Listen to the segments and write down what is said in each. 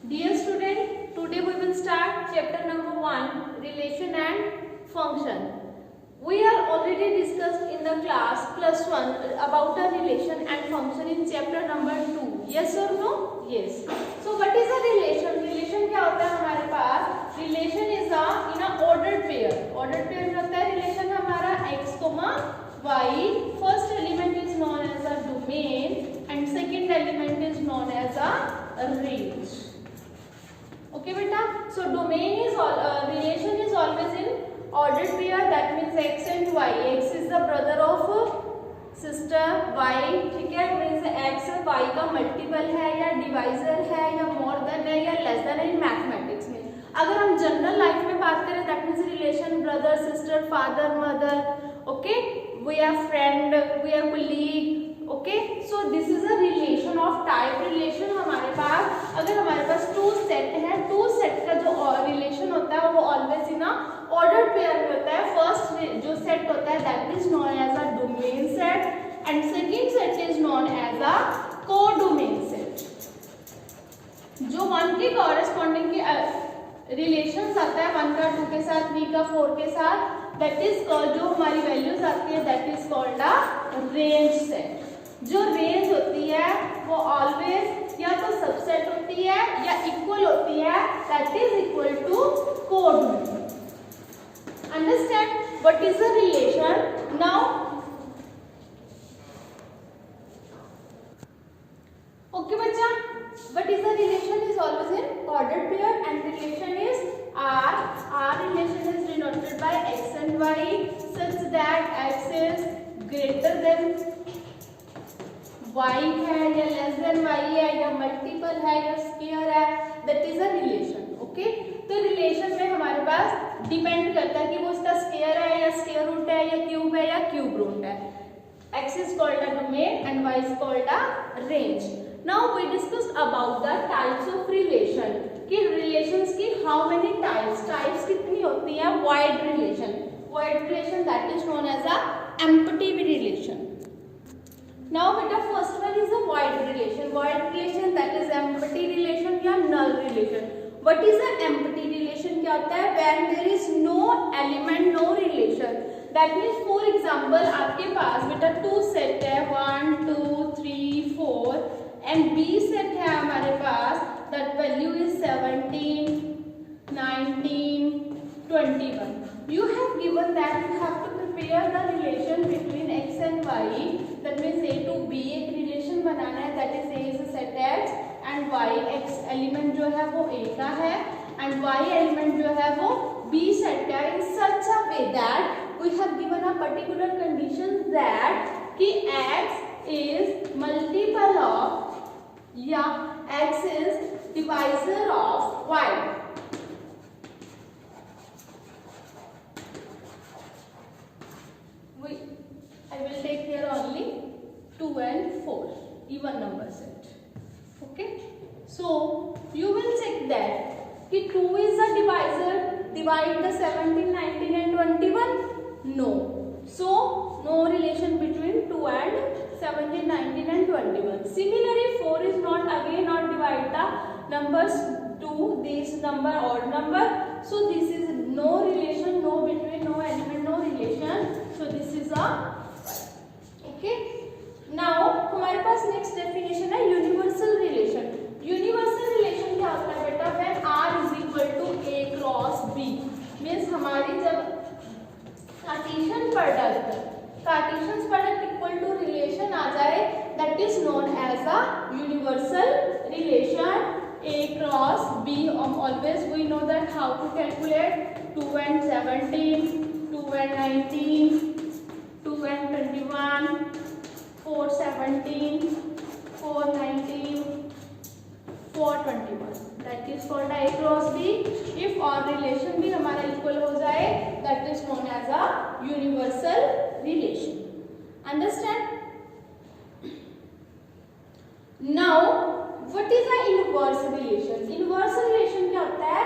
Dear student, today we will start chapter number 1, relation and function. We are already discussed in the class plus 1 about a relation and function in chapter number 2. Yes or no? Yes. So what is a relation? Relation क्या होता है हमारे पास? Relation is a in a ordered pair. Ordered pair में होता है relation हमारा x, y. First element is known as a domain and second element is known as a range. Okay beta, so domain is relation is always in ordered pair, that means x and y. X is the brother of sister, y ठीक है, means x y का multiple है या divisor है या more than है या less than है इन मैथमेटिक्स में. अगर हम जनरल लाइफ में बात करें that means relation brother sister father mother. Okay, we are friend, we are colleague. Okay, so this is a relation of type. Relation हमारे पास अगर हमारे पास टू सेट है, टू सेट का जो रिलेशन होता है वो ऑलवेज इन ऑर्डर पेयर में होता है. फर्स्ट जो सेट होता है that is known as a domain set and second set is known as a codomain set. जो वन के कॉरेस्पॉन्डिंग के रिलेशंस आता है, वन का टू के साथ, थ्री का फोर के साथ, दैट इज कॉल्ड, जो हमारी वैल्यूज आती है that is called a range set. जो रेंज होती है वो ऑलवेज या तो सबसेट होती है या इक्वल होती है, that is equal to code. Understand what is the relation now. Okay बच्चा, what is the relation is always in ordered pair and relation is R. R relation is denoted by x and y such that x is greater than y है या less than y है या multiple है या square है, that is a relation. Okay, तो relation में हमारे पास डिपेंड करता है कि वो उसका स्क्वायर है या स्क्वायर रूट है या क्यूब है या क्यूब रूट है. x is called a domain and y is called a range. Now we discussed about the types of relation. कि relations की how many types, types कितनी होती है. Wide relation, wide relation that is known as a empty relation. Now beta first one is a wide relation. Wide relation that is empty relation या null relation. What is a empty relation? क्या होता है? When there is no element, no relation. That means for example आपके पास बेटा to set है 1 2 3 4 and B set है हमारे पास, that value is 17 19 21. You have given that you have to prepare the relation between x and y. That means A to B एक relation बनाना है, that is A is a set x and y x element जो है वो A का है and y element जो है वो B set का है. In such a way that we have given a particular condition that कि x is multiple of या x is divisor of y. I will take here only 2 and 4 even number set. Okay, so you will check that कि 2 is a divisor, divide the 17 19 and 21. No, so no relation between 2 and 17 19 and 21. Similarly 4 is not again not divide the numbers 2, this number odd number, so this is no relation, no between, no element, no relation, so this is a. Okay, now हमारे पास next definition है universal relation. Universal relation क्या होता है बेटा? when R is equal to A cross B means हमारी जब Cartesian product equal to relation आ जाए, that is known as a universal relation. A cross B, always we know that how to calculate 2 and 17, 2 and 19, 2 and 21, 4 17, 4 19, 4 21. That is called A cross B. If और relation भी हमारा equal हो जाए, that is known as a universal relation. Understand? Now, what is a inverse relation? Inverse relation क्या होता है?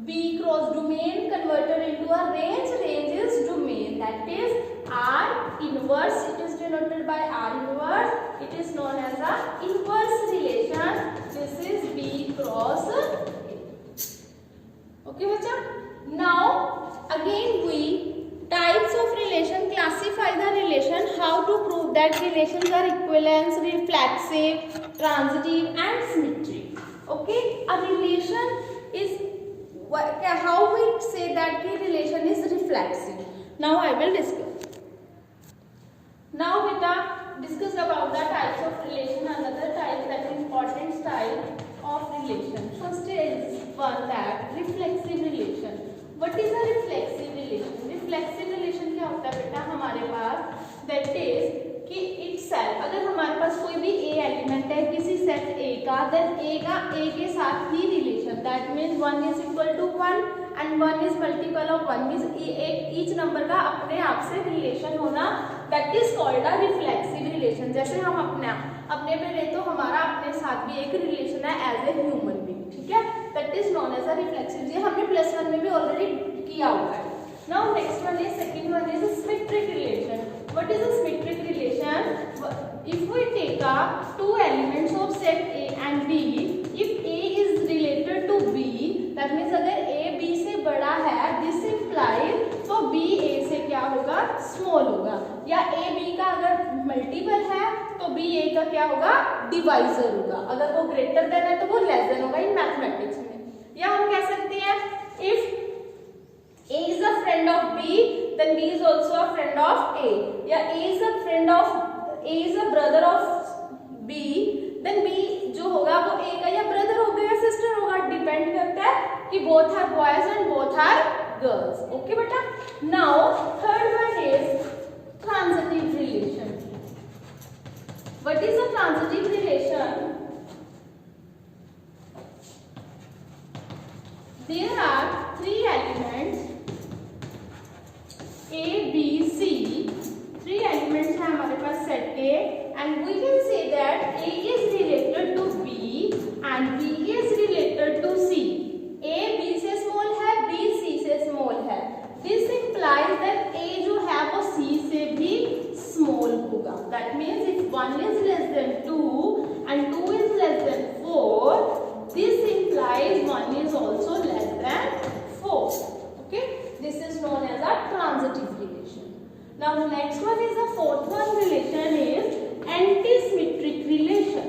B cross domain converted into a range. Range is domain. That is R inverse. It is denoted by R inverse. It is known as a inverse relation. This is B cross reflexive, transitive and symmetric. Okay, a relation is how we say that the relation is reflexive. Now I will discuss. Now beta discuss about the types of relation. Another type, that important style of relation. First is one that reflexive relation. What is a reflexive relation? Reflexive relation क्या होता है बेटा हमारे पास, that is कि itself, अगर हमारे पास कोई भी A एलिमेंट है किसी सेट A का, then A का A के साथ ही relation, that means 1 is equal to 1 and 1 is multiple of 1, means each number का अपने आप से रिलेशन होना, that is called a reflexive relation. जैसे हम अपने पे ले तो हमारा अपने साथ भी एक रिलेशन है एज ए ह्यूमन बीइंग, ठीक है, that is known as a reflexive. ये हमने +1 में भी ऑलरेडी किया हुआ है. Now next one is, second one is a symmetric relation. What is a symmetric relation? If we take two elements of set A and B, if A is related to B, that means अगर A B से बड़ा है, this implies तो B A से क्या होगा, small होगा, या A B का अगर मल्टीपल है तो B A का क्या होगा, डिवाइजर होगा, अगर वो ग्रेटर देन है तो वो लेस देन होगा इन मैथमेटिक्स में. या हम कह सकते हैं if A is a friend of B, then B is also a friend of A. या A is a brother of B, then B जो होगा वो A का या brother होगा या sister होगा, डिपेंड करता है कि both are boys and both are girls. Okay बेटा. Now third one is transitive relation. What is a transitive relation? There are three elements A, B, C. Three elements हैं हमारे पास set के, and we can say that A is related to B and B is related to C. A B से small है, B C से small है. This implies that A जो है वो C से भी small होगा. That means if 1 is less than 2 and 2 is less than 4, this implies 1 is also less than 4. Okay, this is known as a transitive relation. Now next one is the fourth one relation is antisymmetric relation.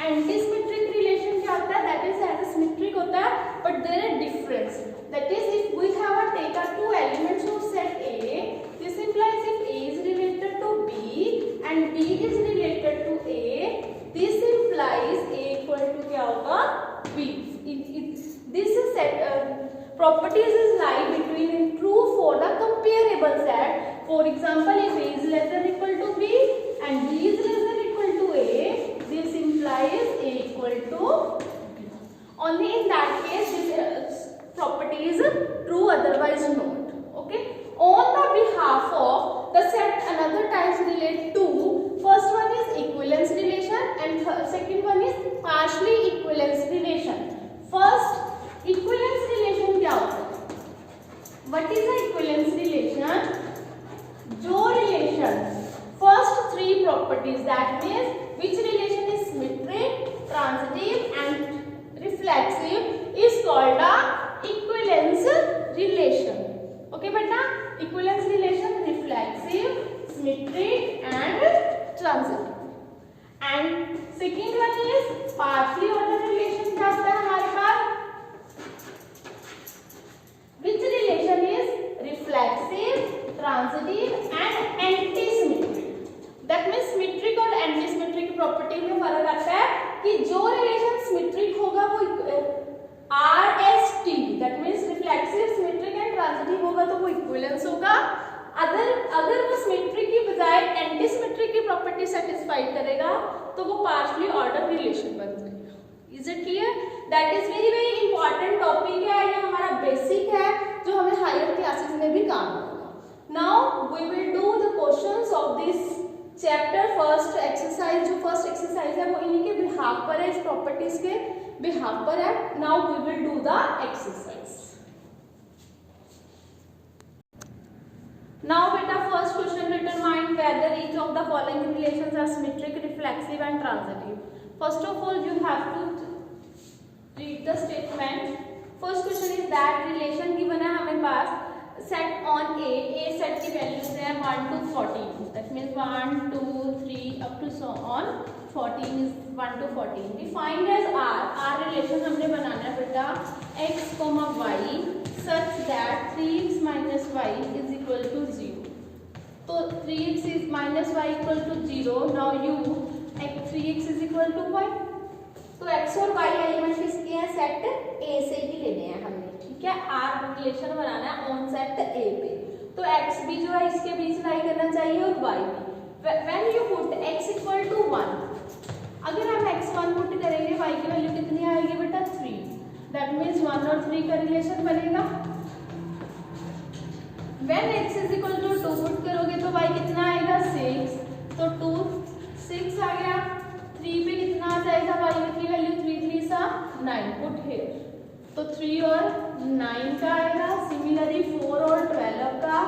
Antisymmetric relation क्या होता है, that is symmetric होता है but there is difference. That is if we have taken two elements of set A, this implies if A is related to B and B is related to A, this implies A equal to क्या होगा, B. This is set properties is lie between true for the comparable set. For example, if A is less than equal to B and B is less than equal to A, this implies A equal to B. Only in that case this property is true, otherwise not. Okay. On the behalf of the set, another types relate to. First one is equivalence relation and second one is partially equivalence relation. First equivalence relation क्या होता है? What is the equivalence relation? जो relation first three properties, that means which relation is symmetric, transitive and reflexive is called a equivalence relation. Okay बेटा, equivalence relation reflexive, symmetric and transitive. And second one is partially ordered relation. क्या होता है हमारे पास? Which relation is reflexive, transitive and antisymmetric. That means symmetric और antisymmetric property में फर्क आता है कि जो relation symmetric होगा वो RST, that means reflexive, symmetric and transitive होगा तो वो equivalence होगा. अगर वो symmetric की बजाय antisymmetric की property satisfy करेगा तो वो partially ordered relation बन जाएगा. Is it clear? That is very very important topic है, ये हमारा basic है जो हमें higher classes में भी काम आएगा. Now we will do the questions of this chapter. First exercise, जो first exercise है वो इन्हीं के behalf पर है, इस properties के behalf पर है. Now we will do the exercise. Now beta, first question, determine whether each of the following relations are symmetric, reflexive and transitive. First of all you have to read the statement. First question is that relation given है हमें पास set on A set की values है 1 to 14. That means 1 2 3 up to so on 14 is 1 to 14 defined as R relation हमने बनाना है बेटा x, y such that 3x minus y is equal to 0. तो 3x is minus y equal to 0. Now you 3x is equal to y. तो x और y element किसके हैं? Set A से ही लेने हैं हमने, ठीक है। R रिलेशन बनाना है ऑन सेट A पे, तो x भी जो है इसके बीच लाई करना चाहिए और y भी। When you put x equal to 1, अगर हम x1 पुट करेंगे y की वैल्यू कितनी आएगी बेटा? 3. दैट मीन्स 1 और 3 का रिलेशन बनेगा। When x is equal to 2 put करोगे तो y कितना आएगा? 6. तो 2 6 आ गया। 3 पे कितना आ जाएगा? y की वैल्यू 3 3 सा 9 पुट हियर, तो 3 और 9 का आएगा। सिमिलरली 4 और 12 का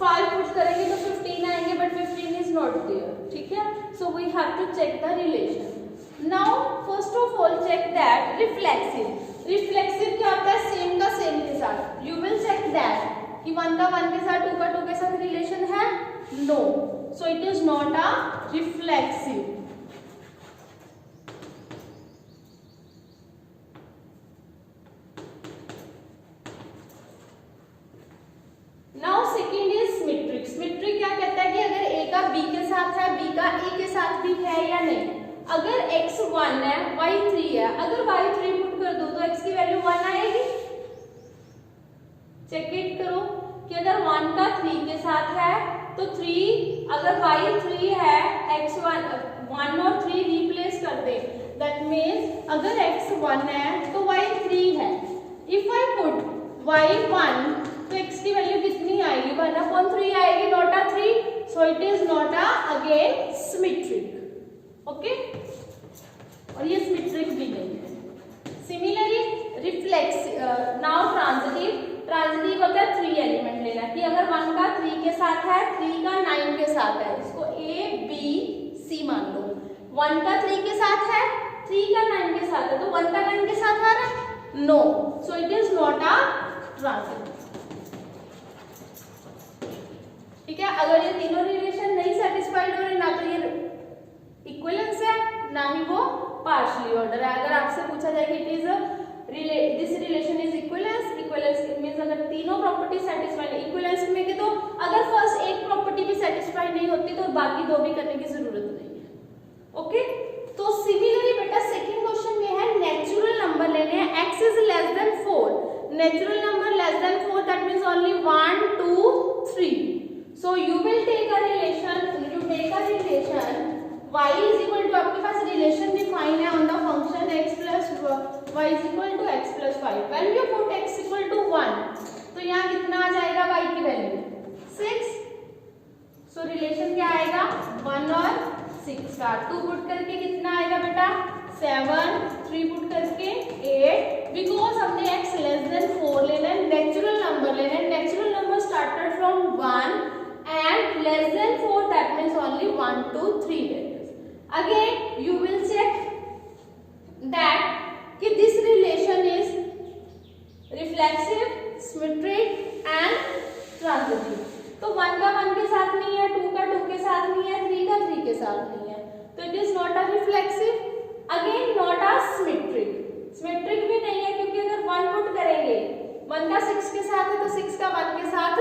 5 पुट करेंगे तो 15 आएंगे, बट 15 इज नॉट देयर, ठीक है। So we have to check the relation. Now first of all check that reflexive. Reflexive क्या होता है? सेम का सेम के साथ। यू विल चेक दैट कि 1 का 1 के साथ 2 का 2 के साथ रिलेशन है? No, so it is not a reflexive. Now second is symmetric. Symmetric क्या कहता है कि अगर a का b के साथ है, b का a के साथ भी है या नहीं। अगर x 1 है, y 3 है, अगर y 3 पुट कर दो तो x की वैल्यू 1 आएगी। चेक इट करो कि अगर 1 का 3 के साथ है तो 3, अगर y 3 है, x 1 और 3 रिप्लेस कर दे, दैट मीन्स अगर x 1 है तो y 3 है। इफ आई पुट y 1 तो x की वैल्यू कितनी आएगी? 1/3 आएगी, not a 3, so it is not a again symmetric. Okay, और ये सिमेट्रिक भी नहीं है। Similarly reflexive, now transitive. Transitive अगर 3 एलिमेंट लेना कि अगर 1 का 3 के साथ है, 3 का 9 के साथ है, इसको A B C मान लो। 1 का 3 के साथ है, 3 का 9 के साथ है, तो 1 का 9 के साथ आ रहा है? No, so it is not a transitive, ठीक है। अगर ये तीनों रिलेशन नहीं सेटिस्फाइड हो रहे, ना तो ये इक्विवेलेंस है, ना ही वो पार्शियली ऑर्डर है। अगर आपसे पूछा जाए कि it is this relation is equivalence, equivalence means अगर तीनों प्रॉपर्टी सेटिस्फाइड है इक्विवेलेंस में के, तो अगर फर्स्ट एक प्रॉपर्टी भी सेटिस्फाइड नहीं होती तो बाकी दो भी करने की जरूरत नहीं है। ओके, तो सिमिलरली बेटा सेकंड क्वेश्चन में है नेचुरल नंबर लेने हैं। x is less than 4, natural number less than 4, that means only 1 2 3। So you will take a relation, you take a relation y is equal to, आपके पास relation define है on the function x plus y is equal to x plus 5. When you put x equal to 1, तो यहाँ कितना आ जाएगा y की value? 6. So relation क्या आएगा? 1 और 6 का 2 पुट करके कितना आएगा बेटा? 7, 3 पुट करके 8, बिकॉज हमने x लेस देन 4 लेना है, नेचुरल नंबर लेना है। Natural number started from 1 and less than 4, that means only 1 2 3 values. Again you will check that कि this relation is reflexive, symmetric and transitive. तो 1 का 1 के साथ नहीं है, 2 का 2 के साथ नहीं है, 3 का 3 के साथ नहीं है, तो it is not a reflexive, again not a symmetric. Symmetric भी नहीं है क्योंकि अगर 1 पुट करेंगे 1 का 6 के साथ है तो 6 का 1 के साथ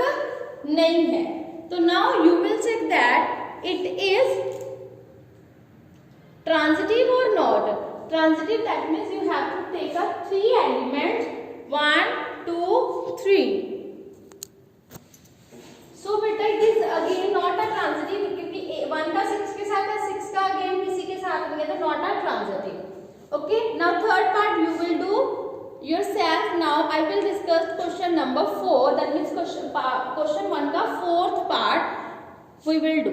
नहीं है। So now you will check that it is transitive or not. Transitive, that means you have to take up 3 elements, 1 2 3. So beta it is again not a transitive क्योंकि 1 का 6 के साथ है, 6 का again किसी के साथ नहीं है, तो not a transitive. Okay, now third part you will do yourself. Now I will discuss question number 4, that means question 1 का fourth part we will do.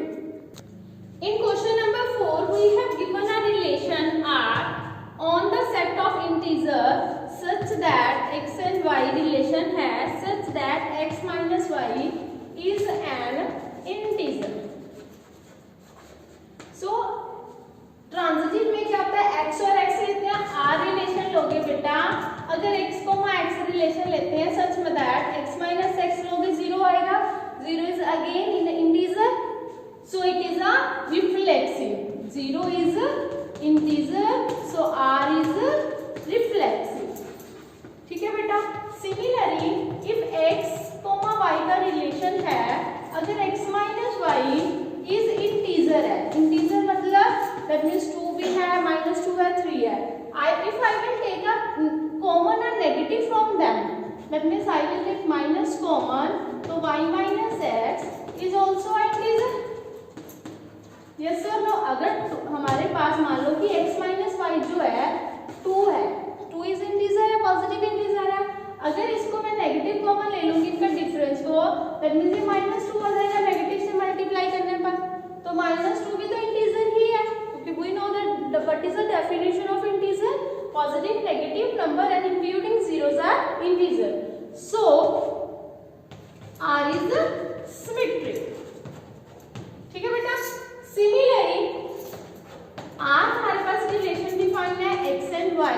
In question number 4 we have given a relation R on the set of integer such that x and y relation has such that x minus y is an integer. So transitive में क्या होता है? x और x लेते हैं, r relation लोगे बेटा। अगर x को x रिलेशन लेते हैं सच में दैट x माइनस x लोगे 0 आएगा, 0 is again in integer, so it is a reflexive, 0 is integer, so R is reflexive. ठीक है बेटा। सिमिलरली इफ x, y का रिलेशन है, अगर x minus y is integer है, इंटीजर मतलब दैट मीन्स 2 भी है, -2 है, 3 है, if I will take a common and negative from them, that means I will take minus common, so y minus x is also an integer. Yes or no? अगर हमारे पास मान लो कि x minus y जो है 2 है, 2 is integer है, positive integer है। अगर इसको मैं नेगेटिव कॉमन ले लूंगी इनका डिफरेंस को, दैट मीन्स ये -2 आ जाएगा नेगेटिव से मल्टीप्लाई करने पर, तो -2 भी तो इंटीजर ही है, क्योंकि we know that what is the definition of integer, positive negative number and including zeros are integer. So R is symmetric। ठीक है बेटा। सिमिलरली R हमारे पास रिलेशन डिफाइन है x and y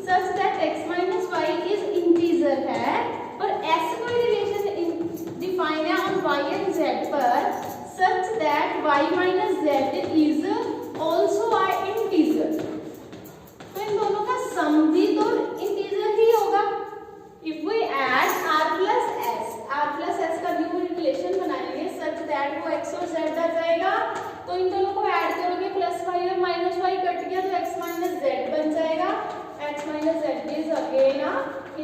such that x minus y is integer है, और ऐसे कोई रिलेशन डिफाइन है ऑन y and z पर such that y minus z is also an integer। तो इन दोनों का सम भी तो इंटीजर ही होगा। If we add r plus s का न्यू रिलेशन बनाएंगे such that वो x और z आ जाएगा, तो इन दोनों को ऐड करोगे प्लस y और माइनस y कट गया तो x minus z बन जाएगा। x minus z is again a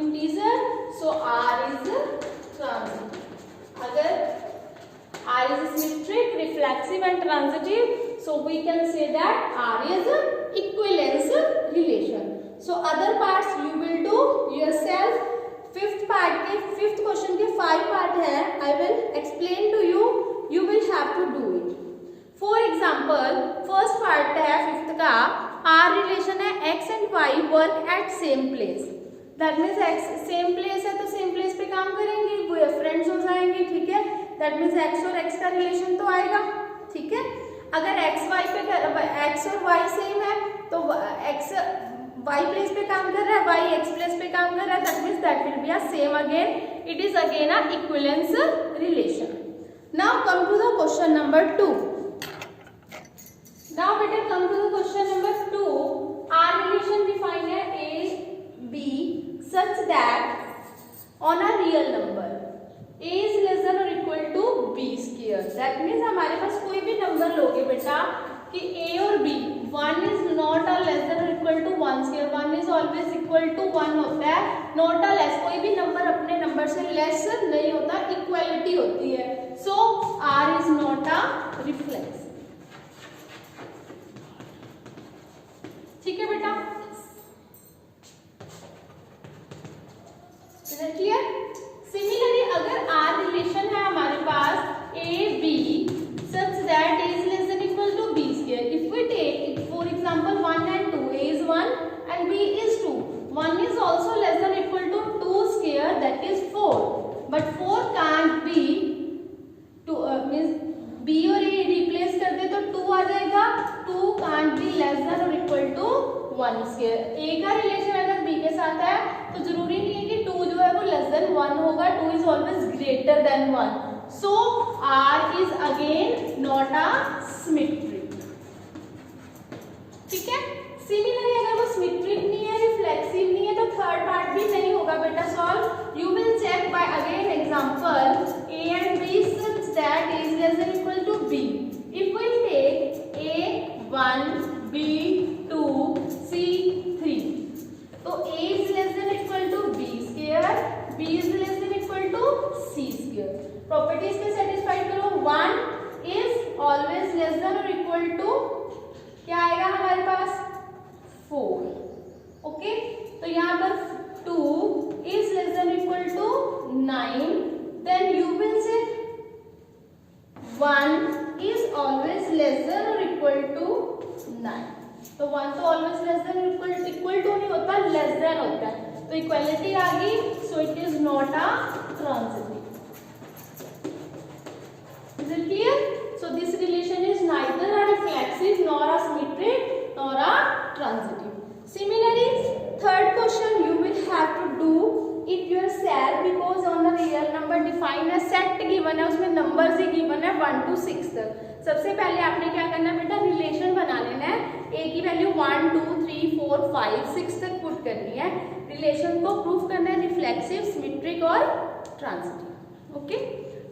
integer, so r is transitive। अगर r is symmetric, reflexive and transitive, so we can say that r is equivalence relation। So other parts you will do yourself। Fifth question के 5 part है, I will explain to you, you will have to do it। For example, first part है fifth का, R relation है x and y work at same place, that means x same place है तो same place पे काम करेंगे, वो friends हो जाएंगे। ठीक है, दैट मीन्स x और x का रिलेशन तो आएगा। ठीक है, अगर x और y सेम है तो x y प्लेस पे काम कर रहा है, y x प्लेस पे काम कर रहा है, that means that will be a same again, it is again a equivalence relation. Now come to the question number 2। Now better come to the question number 2। R relation defined है A B such that on a real number A is less than or equal to B square। That means हमारे पास कोई भी number लोगे बेटा कि A और B, 1 is not a less than or equal to 1 square, 1 is always equal to 1 होता है, not a less, कोई भी नंबर अपने नंबर से लेस नहीं होता, इक्वालिटी होती है। So R is not a reflex। ठीक है बेटा, क्लियर। सिमिलरली अगर R रिलेशन है हमारे पास A B such that A is less than equal to B square, if we take for example 1 and 2, A is 1 and B is 2, 1 is also less than equal to 2 square, that is 4, but 4 can't be 2 means B और A replace कर दे तो 2 आ जाएगा, 2 can't be less than or equal to 1 square। A का relation अगर B के साथ है तो जरूरी नहीं है कि 2 जो है वो लेस देन 1 होगा, 2 is always greater than 1, so R is again not a symmetric। ठीक है, सिमिलरली अगर वो सिमेट्रिक नहीं है, रिफ्लेक्सिव नहीं है, तो थर्ड पार्ट भी नहीं होगा बेटा solve. You will check by again example A and B such that A is less than equal to B। If we take A1 B2 C3, तो A is less than equal to B square, B is less than equal to C square। Properties पे satisfied करो, 1 is always less than or equal to क्या आएगा हमारे पास 4। Okay, तो यहाँ पर 2 is less than equal to 9, then you will say 1 is always less than or equal to 9। तो 1 तो always less than or equal to नहीं होता, less than होता है, तो इक्वालिटी आ गई, so it is not a transitive। Is it clear? So this relation is neither a reflexive nor a symmetric nor a transitive। Similarly, third question you will have to do it yourself, because on a real number define a set given given है उसमें numbers ही given है 1 to 6 तक। सबसे पहले आपने क्या करना है बेटा, रिलेशन बना लेना है। ए की वैल्यू 1 2 3 4 5 6 तक पुट करनी है। रिलेशन को प्रूव करना है रिफ्लेक्सिव, सिमेट्रिक और transitive. Okay,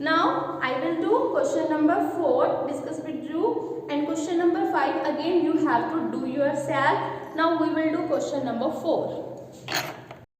now I will do question number 4 discuss with you, and question number 5 again you have to do yourself. Now we will do question number 4.